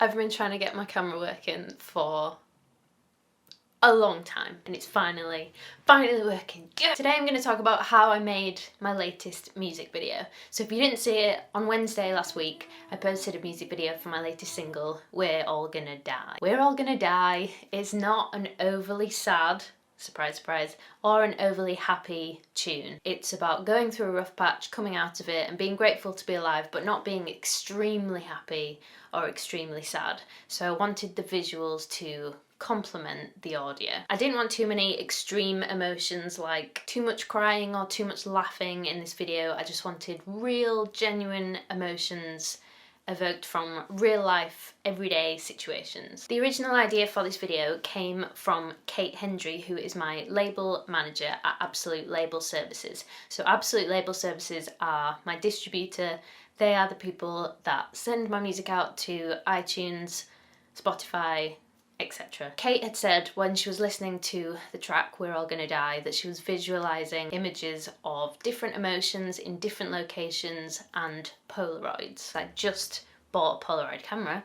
I've been trying to get my camera working for a long time and it's finally working. Yeah. Today I'm going to talk about how I made my latest music video. So if you didn't see it, on Wednesday last week I posted a music video for my latest single, We're All Gonna Die. We're All Gonna Die is not an overly sad, surprise surprise, or an overly happy tune. It's about going through a rough patch, coming out of it and being grateful to be alive but not being extremely happy or extremely sad. So I wanted the visuals to complement the audio. I didn't want too many extreme emotions like too much crying or too much laughing in this video. I just wanted real, genuine emotions evoked from real life, everyday situations. The original idea for this video came from Kate Hendry, who is my label manager at Absolute Label Services. So Absolute Label Services are my distributor. They are the people that send my music out to iTunes, Spotify, etc. Kate had said when she was listening to the track We're All Gonna Die that she was visualising images of different emotions in different locations and Polaroids. I just bought a Polaroid camera,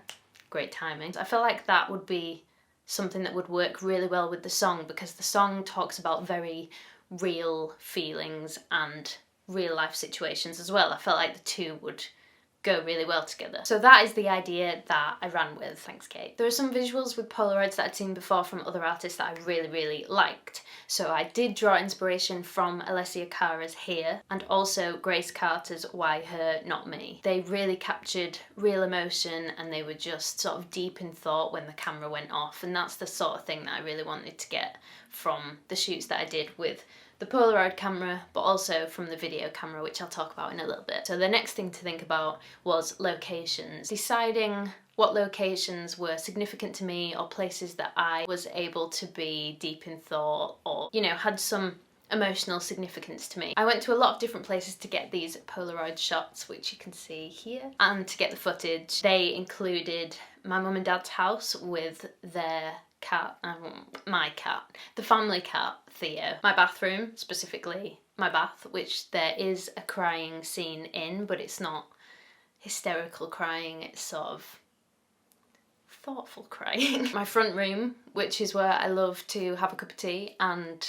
great timing. I felt like that would be something that would work really well with the song because the song talks about very real feelings and real life situations as well. I felt like the two would go really well together. So that is the idea that I ran with, thanks Kate. There are some visuals with Polaroids that I'd seen before from other artists that I really liked. So I did draw inspiration from Alessia Cara's Here and also Grace Carter's Why Her Not Me. They really captured real emotion and they were just sort of deep in thought when the camera went off, and that's the sort of thing that I really wanted to get from the shoots that I did with the Polaroid camera, but also from the video camera, which I'll talk about in a little bit. So the next thing to think about was locations. Deciding what locations were significant to me or places that I was able to be deep in thought or, you know, had some emotional significance to me. I went to a lot of different places to get these Polaroid shots, which you can see here, and to get the footage. They included my mum and dad's house with their cat, my cat, the family cat, Theo. My bathroom, specifically my bath, which there is a crying scene in, but it's not hysterical crying, it's sort of thoughtful crying. My front room, which is where I love to have a cup of tea and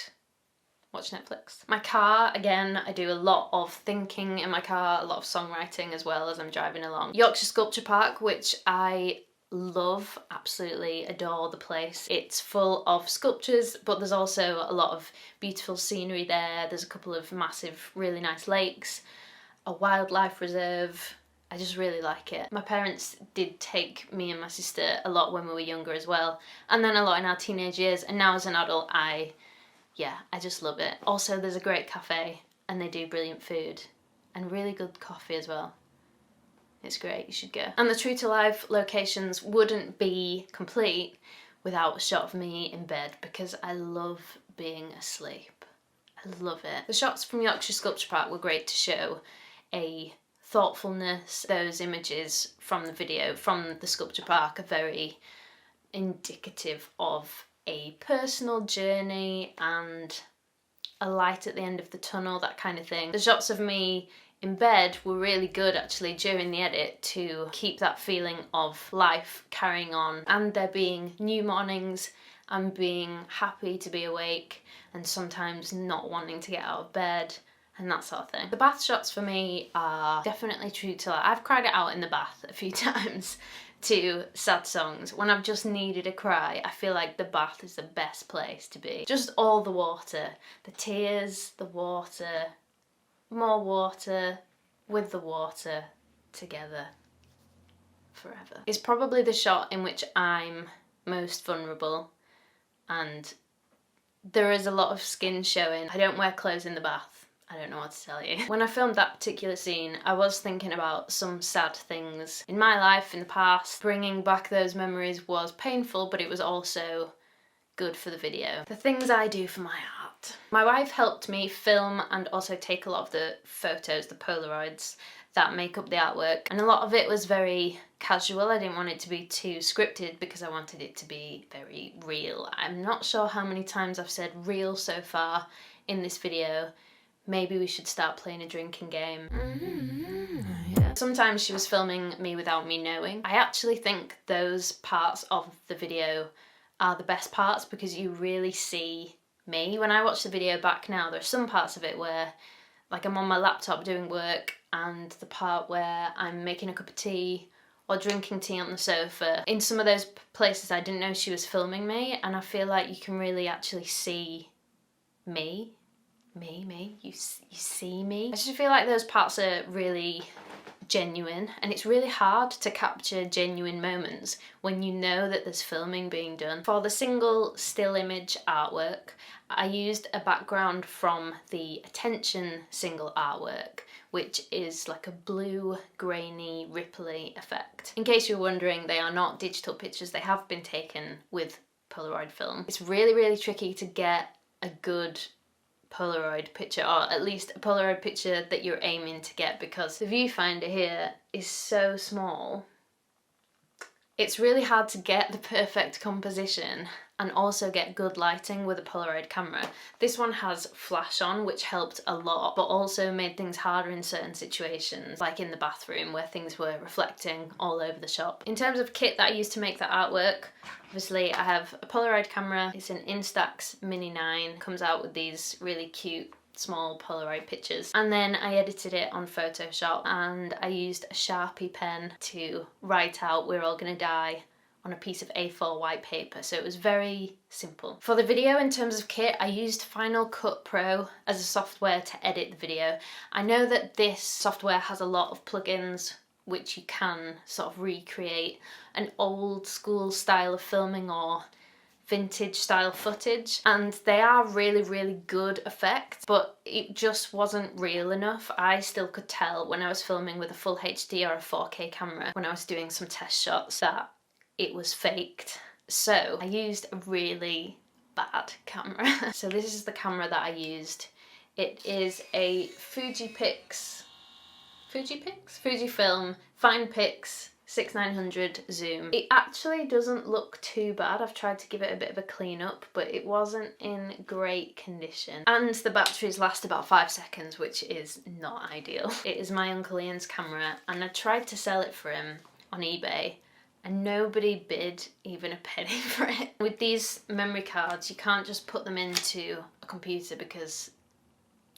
watch Netflix. My car, again, I do a lot of thinking in my car, a lot of songwriting as well as I'm driving along. Yorkshire Sculpture Park, which I love, absolutely adore the place. It's full of sculptures, but there's also a lot of beautiful scenery there. There's a couple of massive, really nice lakes, a wildlife reserve. I just really like it. My parents did take me and my sister a lot when we were younger as well, and then a lot in our teenage years, and now as an adult, I just love it. Also, there's a great cafe, and they do brilliant food, and really good coffee as well. It's great, you should go. And the true to life locations wouldn't be complete without a shot of me in bed because I love being asleep. I love it. The shots from Yorkshire Sculpture Park were great to show a thoughtfulness. Those images from the video from the sculpture park are very indicative of a personal journey and a light at the end of the tunnel, that kind of thing. The shots of me in bed were really good actually during the edit to keep that feeling of life carrying on and there being new mornings and being happy to be awake and sometimes not wanting to get out of bed and that sort of thing. The bath shots for me are definitely true to life. I've cried it out in the bath a few times to sad songs. When I've just needed a cry, I feel like the bath is the best place to be. Just all the water, the tears, the water, more water, with the water, together, forever. It's probably the shot in which I'm most vulnerable and there is a lot of skin showing. I don't wear clothes in the bath. I don't know what to tell you. When I filmed that particular scene, I was thinking about some sad things in my life in the past. Bringing back those memories was painful, but it was also good for the video. The things I do for my art. My wife helped me film and also take a lot of the photos, the Polaroids, that make up the artwork, and a lot of it was very casual. I didn't want it to be too scripted because I wanted it to be very real. I'm not sure how many times I've said real so far in this video. Maybe we should start playing a drinking game. Yeah. Sometimes she was filming me without me knowing. I actually think those parts of the video are the best parts because you really see me. When I watch the video back now, there are some parts of it where like I'm on my laptop doing work, and the part where I'm making a cup of tea or drinking tea on the sofa. In some of those places I didn't know she was filming me, and I feel like you can really actually see me. You see me. I just feel like those parts are really genuine, and it's really hard to capture genuine moments when you know that there's filming being done. For the single still image artwork, I used a background from the Attention single artwork, which is like a blue, grainy, ripply effect. In case you're wondering, they are not digital pictures, they have been taken with Polaroid film. It's really, really tricky to get a good Polaroid picture, or at least a Polaroid picture that you're aiming to get, because the viewfinder here is so small. It's really hard to get the perfect composition and also get good lighting with a Polaroid camera. This one has flash on, which helped a lot, but also made things harder in certain situations, like in the bathroom where things were reflecting all over the shop. In terms of kit that I used to make that artwork, obviously I have a Polaroid camera. It's an Instax Mini 9. Comes out with these really cute small Polaroid pictures, and then I edited it on Photoshop, and I used a Sharpie pen to write out "We're all gonna die" on a piece of A4 white paper, so it was very simple. For the video, in terms of kit, I used Final Cut Pro as a software to edit the video. I know that this software has a lot of plugins which you can sort of recreate an old school style of filming or vintage style footage, and they are really, really good effects, but it just wasn't real enough. I still could tell when I was filming with a full HD or a 4K camera, when I was doing some test shots, that it was faked. So I used a really bad camera. So this is the camera that I used. It is a Fujifilm Finepix 6900 zoom. It actually doesn't look too bad. I've tried to give it a bit of a clean up, but it wasn't in great condition. And the batteries last about 5 seconds, which is not ideal. It is my Uncle Ian's camera, and I tried to sell it for him on eBay, and nobody bid even a penny for it. With these memory cards, you can't just put them into a computer because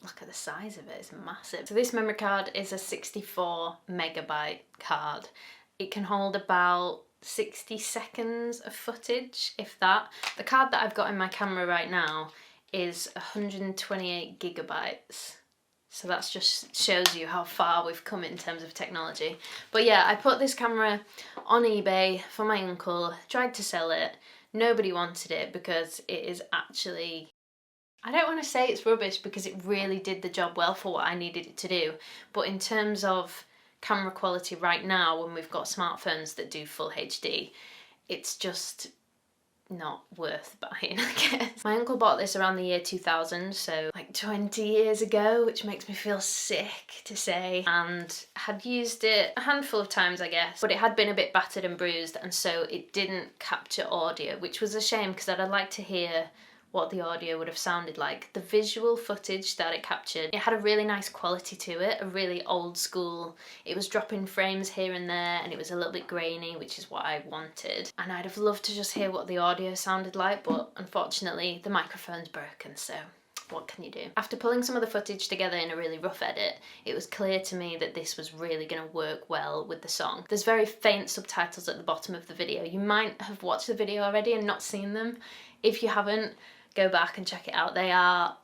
look at the size of it, it's massive. So this memory card is a 64 megabyte card. It can hold about 60 seconds of footage, if that. The card that I've got in my camera right now is 128 gigabytes. So that just shows you how far we've come in terms of technology. But yeah, I put this camera on eBay for my uncle, tried to sell it. Nobody wanted it because it is actually, I don't want to say it's rubbish because it really did the job well for what I needed it to do. But in terms of camera quality right now, when we've got smartphones that do full HD, it's just not worth buying, I guess. My uncle bought this around the year 2000, so like 20 years ago, which makes me feel sick to say, and had used it a handful of times, I guess, but it had been a bit battered and bruised, and so it didn't capture audio, which was a shame because I'd like to hear what the audio would have sounded like. The visual footage that it captured, it had a really nice quality to it, a really old school. It was dropping frames here and there, and it was a little bit grainy, which is what I wanted. And I'd have loved to just hear what the audio sounded like, but unfortunately the microphone's broken, so what can you do? After pulling some of the footage together in a really rough edit, it was clear to me that this was really going to work well with the song. There's very faint subtitles at the bottom of the video. You might have watched the video already and not seen them. If you haven't, go back and check it out. They are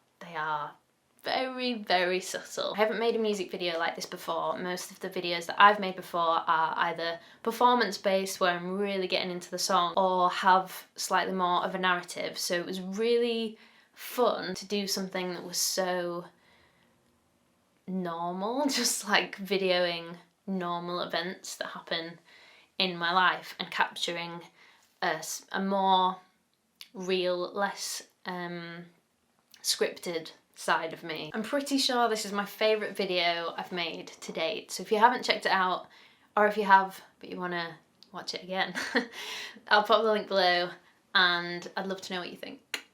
very, very subtle. I haven't made a music video like this before. Most of the videos that I've made before are either performance-based, where I'm really getting into the song, or have slightly more of a narrative. So it was really fun to do something that was so normal, just like videoing normal events that happen in my life and capturing a more real, less scripted side of me. I'm pretty sure this is my favourite video I've made to date, so if you haven't checked it out, or if you have but you want to watch it again, I'll pop the link below, and I'd love to know what you think.